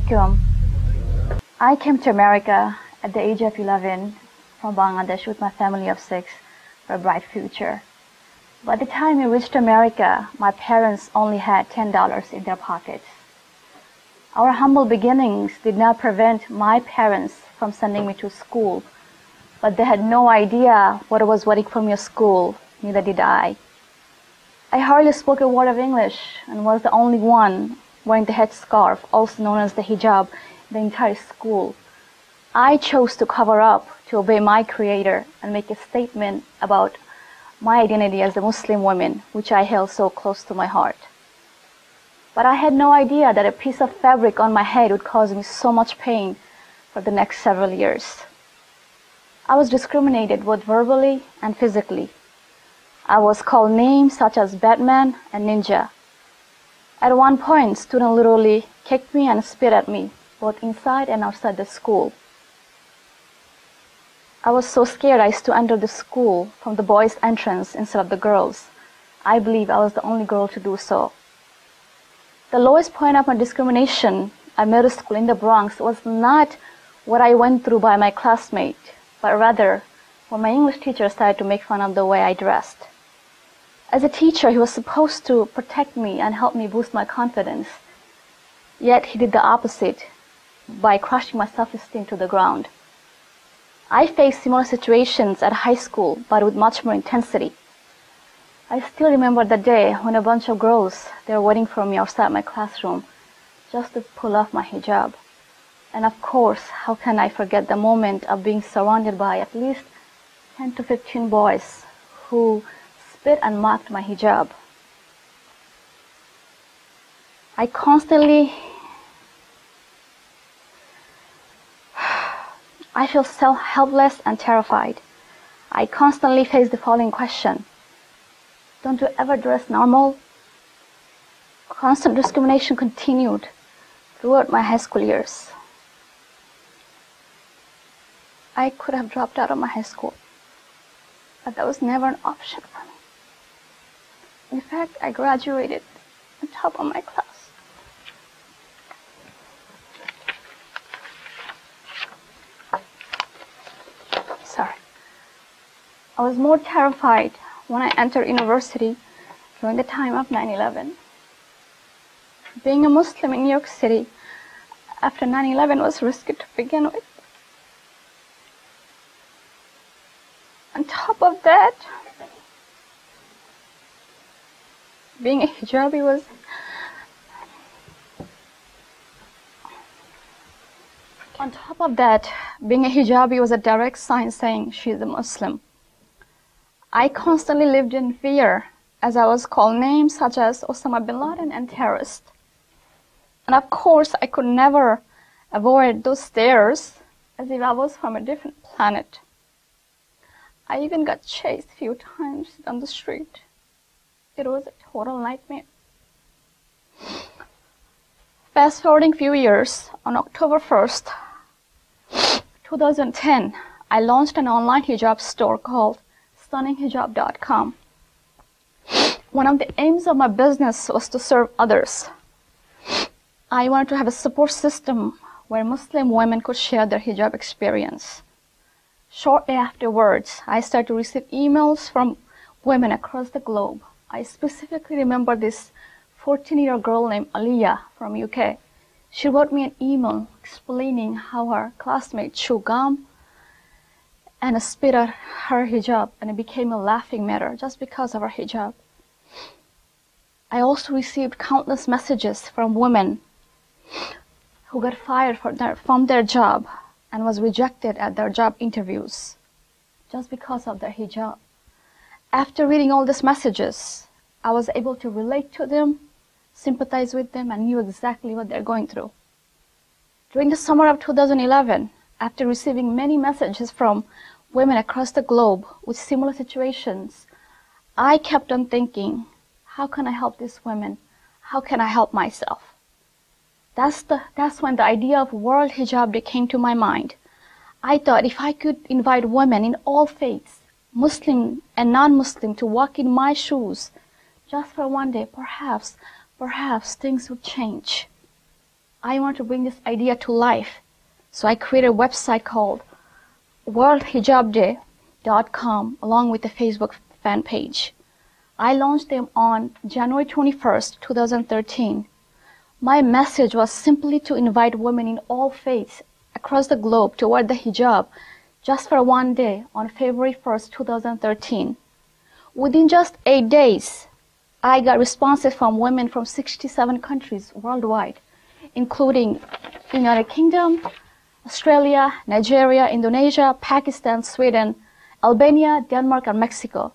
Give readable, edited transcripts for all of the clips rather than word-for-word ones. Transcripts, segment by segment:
alaikum. I came to America at the age of 11 from Bangladesh with my family of 6 for a bright future. By the time I reached America, my parents only had $10 in their pockets. Our humble beginnings did not prevent my parents from sending me to school, but they had no idea what was waiting for me at school, neither did I. I hardly spoke a word of English and was the only one wearing the headscarf, also known as the hijab, in the entire school. I chose to cover up, to obey my Creator, and make a statement about my identity as a Muslim woman, which I held so close to my heart. But I had no idea that a piece of fabric on my head would cause me so much pain for the next several years. I was discriminated both verbally and physically. I was called names such as Batman and Ninja. At one point, students literally kicked me and spit at me, both inside and outside the school. I was so scared I used to enter the school from the boys' entrance instead of the girls'. I believe I was the only girl to do so. The lowest point of my discrimination at middle school in the Bronx was not what I went through by my classmate, but rather when my English teacher started to make fun of the way I dressed. As a teacher, he was supposed to protect me and help me boost my confidence. Yet he did the opposite by crushing my self-esteem to the ground. I faced similar situations at high school, but with much more intensity. I still remember the day when a bunch of girls, they were waiting for me outside my classroom just to pull off my hijab. And of course, how can I forget the moment of being surrounded by at least 10 to 15 boys who spit and mocked my hijab. I feel so helpless and terrified. I constantly face the following question: don't you ever dress normal? Constant discrimination continued throughout my high school years. I could have dropped out of my high school, but that was never an option for me. In fact, I graduated on top of my class. Sorry. I was more terrified when I entered university during the time of 9/11. Being a Muslim in New York City after 9/11 was risky to begin with. On top of that, being a hijabi was a direct sign saying she's a Muslim. I constantly lived in fear as I was called names such as Osama bin Laden and terrorist. And of course, I could never avoid those stares as if I was from a different planet. I even got chased a few times on the street. It was a total nightmare. Fast forwarding a few years, on October 1st, 2010, I launched an online hijab store called stunninghijab.com. One of the aims of my business was to serve others. I wanted to have a support system where Muslim women could share their hijab experience. Shortly afterwards, I started to receive emails from women across the globe. I specifically remember this 14-year-old girl named Aliyah from UK. She wrote me an email explaining how her classmate chewed gum and spit at her hijab, and it became a laughing matter just because of her hijab. I also received countless messages from women who got fired from their job and was rejected at their job interviews just because of their hijab. After reading all these messages, I was able to relate to them, sympathize with them, and knew exactly what they're going through. During the summer of 2011, after receiving many messages from women across the globe with similar situations, I kept on thinking, how can I help these women? How can I help myself? That's when the idea of World Hijab came to my mind. I thought if I could invite women in all faiths, Muslim and non-Muslim, to walk in my shoes just for one day, perhaps things would change. I want to bring this idea to life. So I created a website called worldhijabday.com along with a Facebook fan page. I launched them on January 21st, 2013. My message was simply to invite women in all faiths across the globe to wear the hijab just for one day on February 1st, 2013. Within just 8 days, I got responses from women from 67 countries worldwide, including United Kingdom, Australia, Nigeria, Indonesia, Pakistan, Sweden, Albania, Denmark, and Mexico.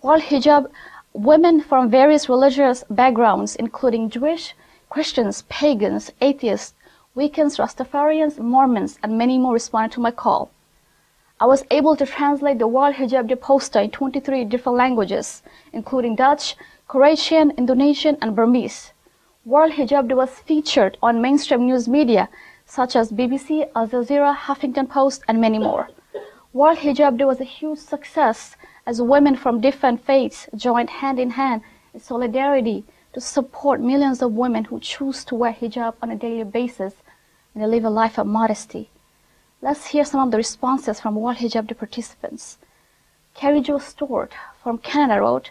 World Hijab, women from various religious backgrounds, including Jewish, Christians, pagans, atheists, Wiccans, Rastafarians, Mormons, and many more responded to my call. I was able to translate the World Hijab Day poster in 23 different languages, including Dutch, Croatian, Indonesian, and Burmese. World Hijab Day was featured on mainstream news media such as BBC, Al Jazeera, Huffington Post, and many more. World Hijab Day was a huge success as women from different faiths joined hand in hand in solidarity to support millions of women who choose to wear hijab on a daily basis and live a life of modesty. Let's hear some of the responses from World Hijab Day participants. Carrie Jo Stewart from Canada wrote,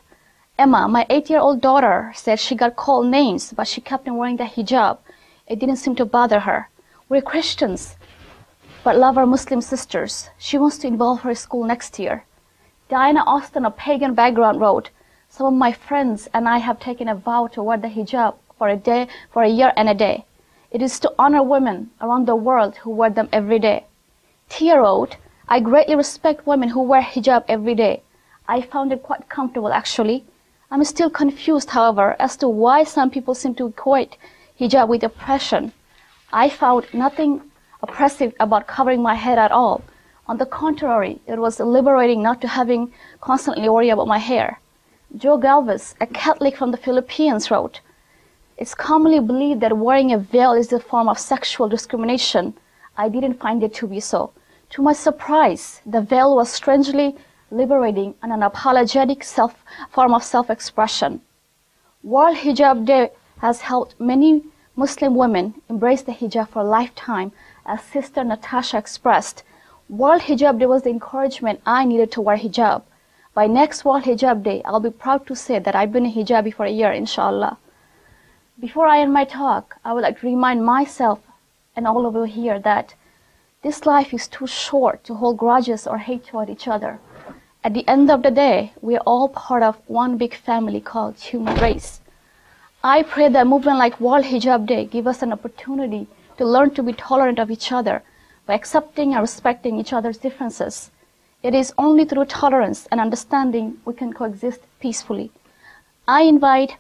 Emma, my 8-year-old daughter said she got called names, but she kept on wearing the hijab. It didn't seem to bother her. We're Christians, but love our Muslim sisters. She wants to involve her in school next year. Diana Austin, a pagan background, wrote, some of my friends and I have taken a vow to wear the hijab for a year and a day. It is to honor women around the world who wear them every day. Tia wrote, I greatly respect women who wear hijab every day. I found it quite comfortable actually. I'm still confused, however, as to why some people seem to equate hijab with oppression. I found nothing oppressive about covering my head at all. On the contrary, it was liberating not to having constantly worry about my hair. Joe Galvez, a Catholic from the Philippines, wrote, it's commonly believed that wearing a veil is a form of sexual discrimination. I didn't find it to be so. To my surprise, the veil was strangely liberating and an apologetic form of self-expression. World Hijab Day has helped many Muslim women embrace the hijab for a lifetime, as Sister Natasha expressed. World Hijab Day was the encouragement I needed to wear hijab. By next World Hijab Day, I'll be proud to say that I've been a hijabi for a year, inshallah. Before I end my talk, I would like to remind myself and all of you here that this life is too short to hold grudges or hate toward each other. At the end of the day, we are all part of one big family called human race. I pray that a movement like World Hijab Day give us an opportunity to learn to be tolerant of each other by accepting and respecting each other's differences. It is only through tolerance and understanding we can coexist peacefully. I invite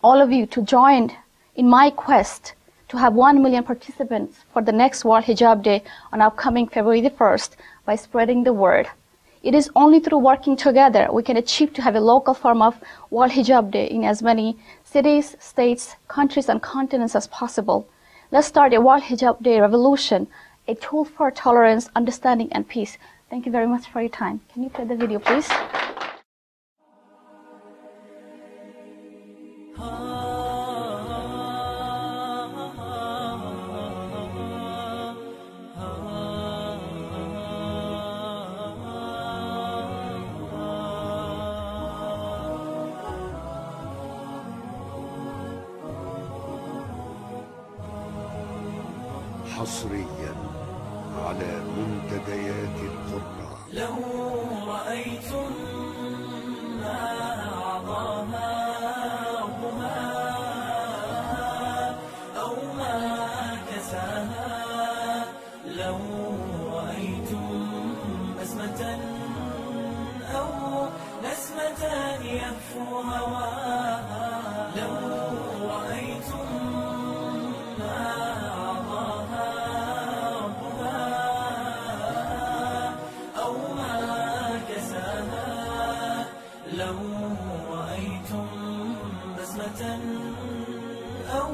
all of you to join in my quest to have 1 million participants for the next World Hijab Day on upcoming February the 1st by spreading the word. It is only through working together we can achieve to have a local form of World Hijab Day in as many cities, states, countries, and continents as possible. Let's start a World Hijab Day revolution, a tool for tolerance, understanding, and peace. Thank you very much for your time. Can you play the video, please? حصريا على منتديات القرى. لو رأيتم ما أعطاها ربها أو ما كساها، لو رأيتم بسمة أو نسمة يهفو هواها، لو رأيتم ما أعطاها ربها أو ما كساها، لو رأيتم بسمة أو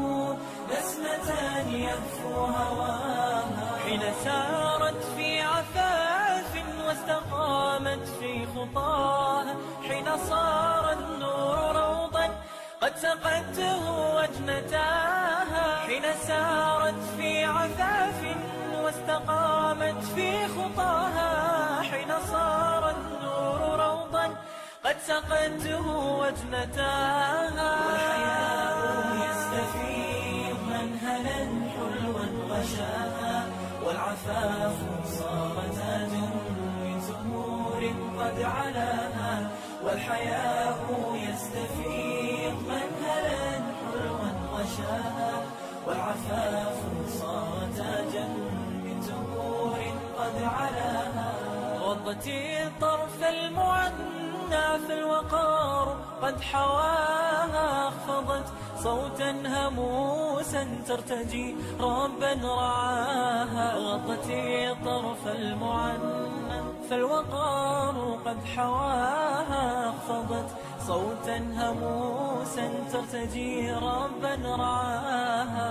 نسمة يهفو هواها، حين سارت في عفاف واستقامت في خطاها، حين صار النور روضا قد سقته وجنتاها، حين سار رامت في خطاها حين صار النور روضا قد سقته وجنتاها. والحياء يستفيض منهلا حلوا غشاها، والعفاف صار تاج من زهور قد علاها. والحياء يستفيض منهلا حلوا غشاها، والعفاف صار تاجا من زهور قد علاها. غضت الطرف المعنى في الوقار قد حواها، اخفضت صوتا هموسا ترتجي ربا رعاها. غضت الطرف المعنى في الوقار قد حواها، اخفضت صوتا هموسا ترتجي ربا رعاها.